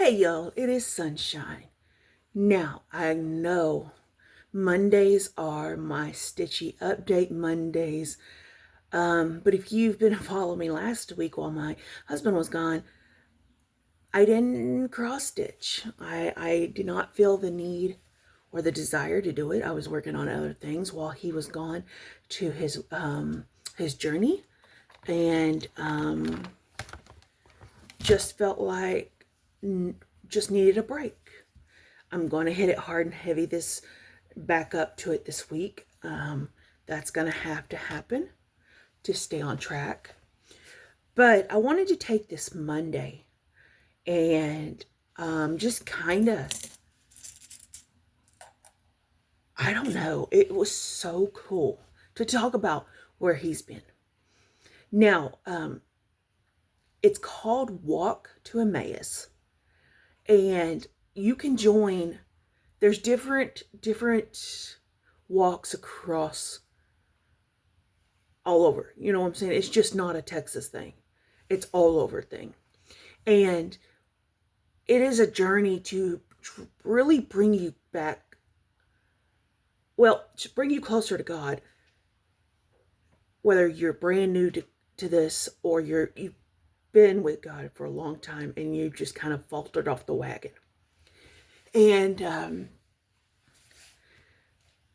Hey y'all, it is sunshine. Now, I know Mondays are my stitchy update Mondays. But if you've been following me last week while my husband was gone, I didn't cross stitch. I did not feel the need or the desire to do it. I was working on other things while he was gone to his journey, and just felt like just needed a break. I'm going to hit it hard and heavy this back up to it this week. That's going to have to happen to stay on track. But I wanted to take this Monday and just kind of, I don't know, it was so cool to talk about where he's been. Now, it's called Walk to Emmaus, and you can join. There's different walks across all over. You know what I'm saying? It's just not a Texas thing. It's all over thing. And it is a journey to really bring you back, well, to bring you closer to God. Whether you're brand new to this, or you've been with God for a long time and you just kind of faltered off the wagon. And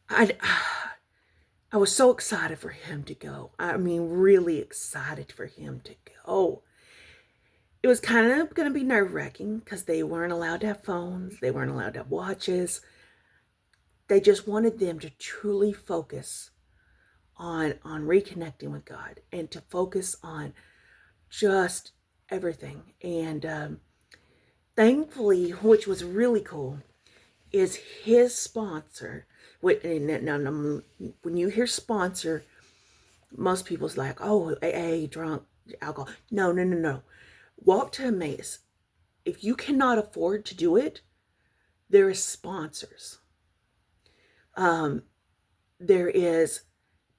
I was so excited for him to go. I mean, really excited for him to go. It was kind of going to be nerve-wracking because they weren't allowed to have phones. They weren't allowed to have watches. They just wanted them to truly focus on reconnecting with God and to focus on just everything. And thankfully, which was really cool, is his sponsor. Now, when you hear sponsor, most people's like, oh, AA, drunk, alcohol. No. Walk to Emmaus. If you cannot afford to do it, there is sponsors. There is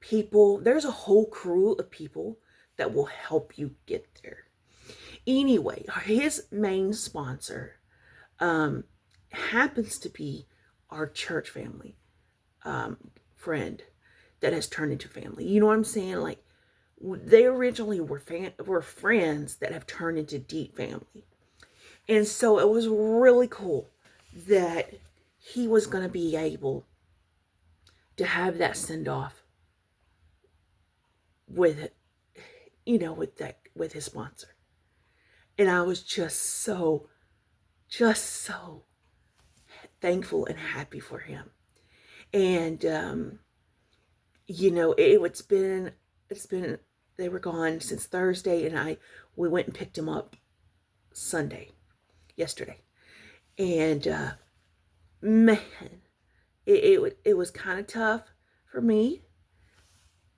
people, there's a whole crew of people that will help you get there. Anyway, his main sponsor happens to be our church family friend that has turned into family. You know what I'm saying? Like, they originally were friends that have turned into deep family. And so it was really cool that he was going to be able to have that send off with, with his sponsor. And I was just so thankful and happy for him. And it's been they were gone since Thursday, and we went and picked him up yesterday. And man, it was kind of tough for me,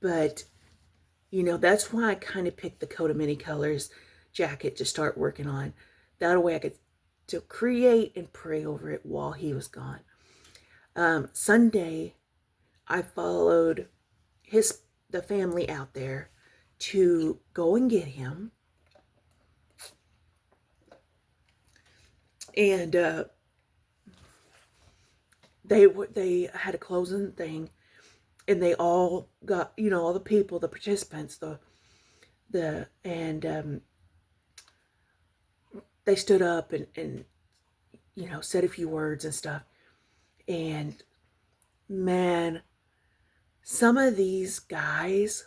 but that's why I kind of picked the coat of many colors jacket to start working on. That way I could to create and pray over it while he was gone. Sunday, I followed the family out there to go and get him. And they had a closing thing, and they all got, all the people, the participants, they stood up and said a few words and stuff. And man, some of these guys,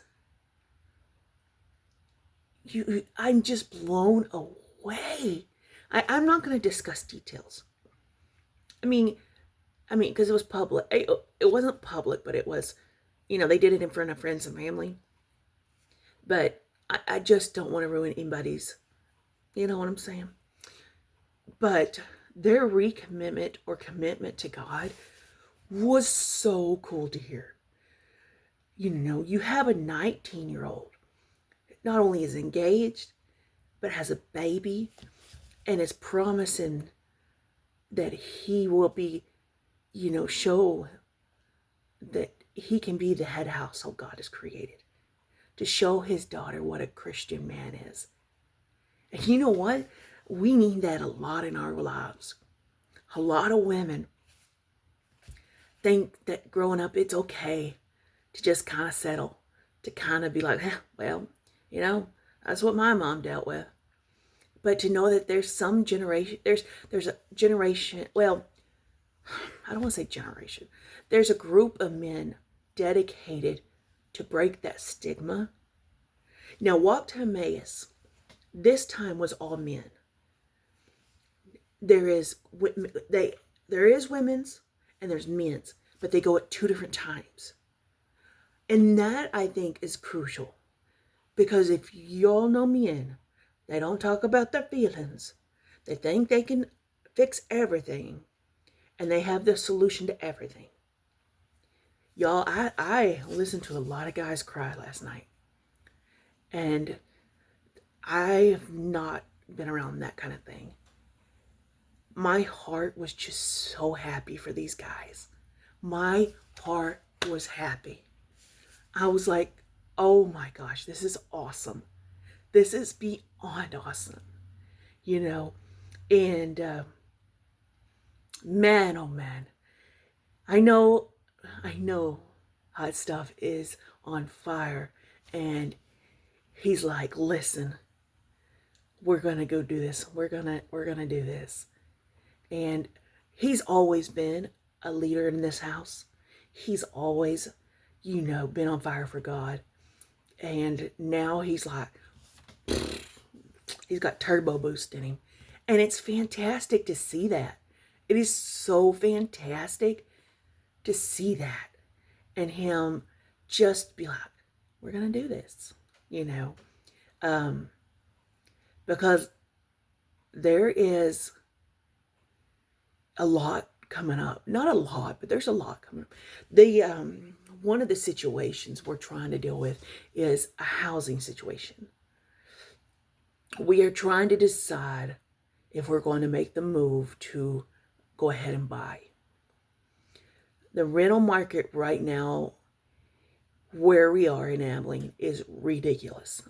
I'm just blown away. I'm not going to discuss details. I mean, because it was public. It wasn't public, but it was, they did it in front of friends and family. But I just don't want to ruin anybody's, you know what I'm saying? But their recommitment or commitment to God was so cool to hear. You have a 19-year-old, not only is engaged, but has a baby, and is promising that he will be, show that he can be the head household God has created, to show his daughter what a Christian man is. And you know what? We need that a lot in our lives. A lot of women think that growing up, it's okay to just kind of settle, to kind of be like, well, you know, that's what my mom dealt with. But to know that there's some generation, there's a generation, well, I don't want to say generation. There's a group of men dedicated to break that stigma. Now, Walk to Emmaus, this time was all men. There is women's and there's men's, but they go at two different times. And that, I think, is crucial. Because if y'all know men, they don't talk about their feelings. They think they can fix everything. And they have the solution to everything. Y'all, I listened to a lot of guys cry last night. And I have not been around that kind of thing. My heart was just so happy for these guys. My heart was happy. I was like, oh my gosh, this is awesome. This is beyond awesome. You know, and man, oh man, I know Hot Stuff is on fire, and he's like, listen, we're gonna go do this. We're gonna do this. And he's always been a leader in this house. He's always, been on fire for God. And now he's like, he's got turbo boost in him. And it's fantastic to see that. It is so fantastic to see that. And him just be like, we're going to do this, because there is a lot coming up. Not a lot, but there's a lot coming up. One of the situations we're trying to deal with is a housing situation. We are trying to decide if we're going to make the move to go ahead and buy. The rental market right now, where we are in Abilene, is ridiculous.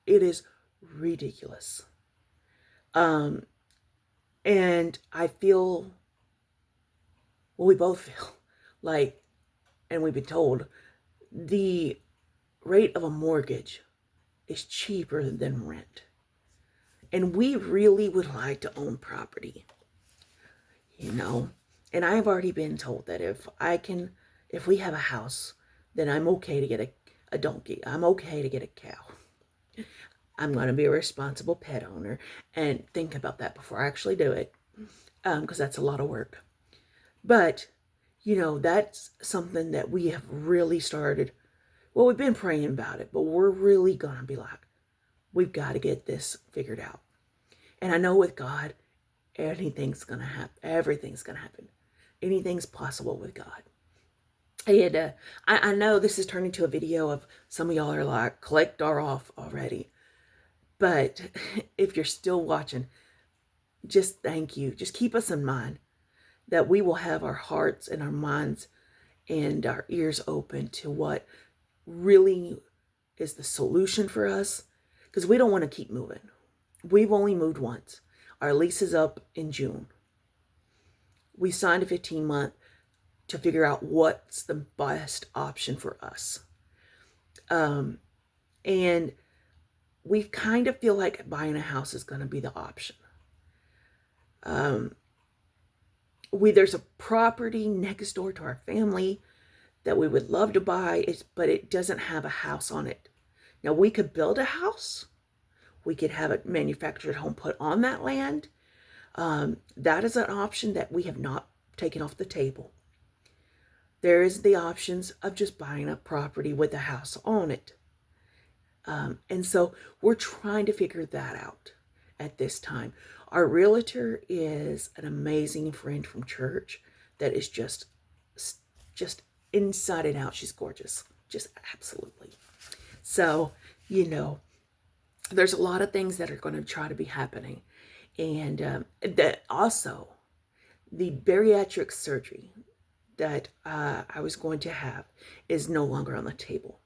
It is ridiculous. And I feel, well, we both feel like, and we've been told, the rate of a mortgage is cheaper than rent. And we really would like to own property, And I've already been told that if we have a house, then I'm okay to get a donkey. I'm okay to get a cow. I'm going to be a responsible pet owner and think about that before I actually do it, because that's a lot of work. But, that's something that we have really started. Well, we've been praying about it, but we're really going to be like, we've got to get this figured out. And I know with God, anything's going to happen. Everything's going to happen. Anything's possible with God. And I know this is turning into a video of some of y'all are like, clicked or off already. But if you're still watching, just thank you. Just keep us in mind that we will have our hearts and our minds and our ears open to what really is the solution for us. Because we don't want to keep moving. We've only moved once. Our lease is up in June. We signed a 15-month to figure out what's the best option for us. And we kind of feel like buying a house is going to be the option. There's a property next door to our family that we would love to buy, but it doesn't have a house on it. Now, we could build a house. We could have a manufactured home put on that land. That is an option that we have not taken off the table. There is the options of just buying a property with a house on it. And so we're trying to figure that out at this time. Our realtor is an amazing friend from church that is just inside and out. She's gorgeous. Just absolutely. So, there's a lot of things that are going to try to be happening. And that also, the bariatric surgery that I was going to have is no longer on the table.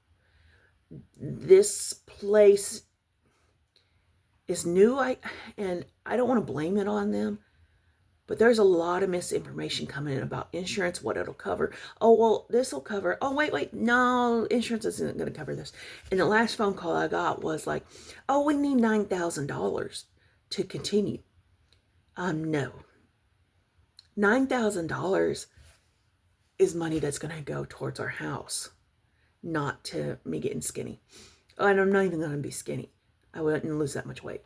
This place is new. And I don't want to blame it on them, but there's a lot of misinformation coming in about insurance, what it'll cover. Oh, well, this will cover. Oh, wait, no, insurance isn't going to cover this. And the last phone call I got was like, oh, we need $9,000 to continue. No. $9,000 is money that's going to go towards our house, not to me getting skinny. Oh, and I'm not even going to be skinny. I wouldn't lose that much weight.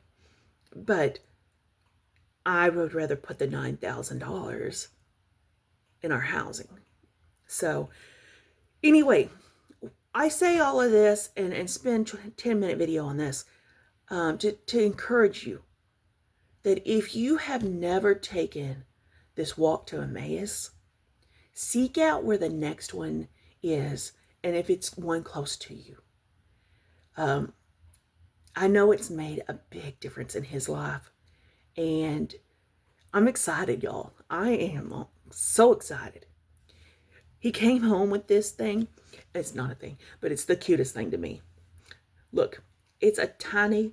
But I would rather put the $9,000 in our housing. So anyway, I say all of this and spend a 10-minute video on this to encourage you that if you have never taken this walk to Emmaus, seek out where the next one is, and if it's one close to you. I know it's made a big difference in his life, and I'm excited, y'all. I am so excited. He came home with this thing. It's not a thing, but it's the cutest thing to me. Look, it's a tiny,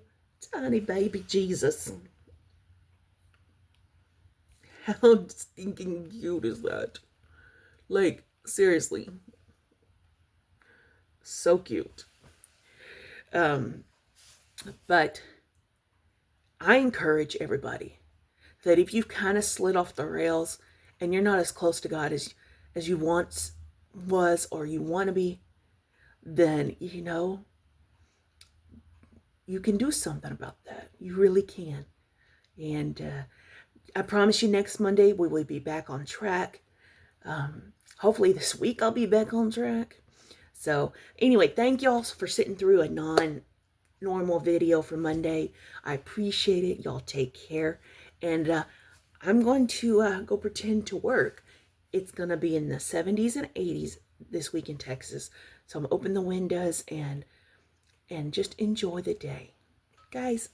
tiny baby Jesus. How stinking cute is that? Like, seriously. So cute. But I encourage everybody that if you've kind of slid off the rails and you're not as close to God as you once was or you want to be, then, you can do something about that. You really can. And I promise you next Monday we will be back on track. Hopefully this week I'll be back on track. So anyway, thank y'all for sitting through a non-normal video for Monday. I appreciate it. Y'all take care. And I'm going to go pretend to work. It's going to be in the 70s and 80s this week in Texas. So I'm going to open the windows and just enjoy the day. Guys,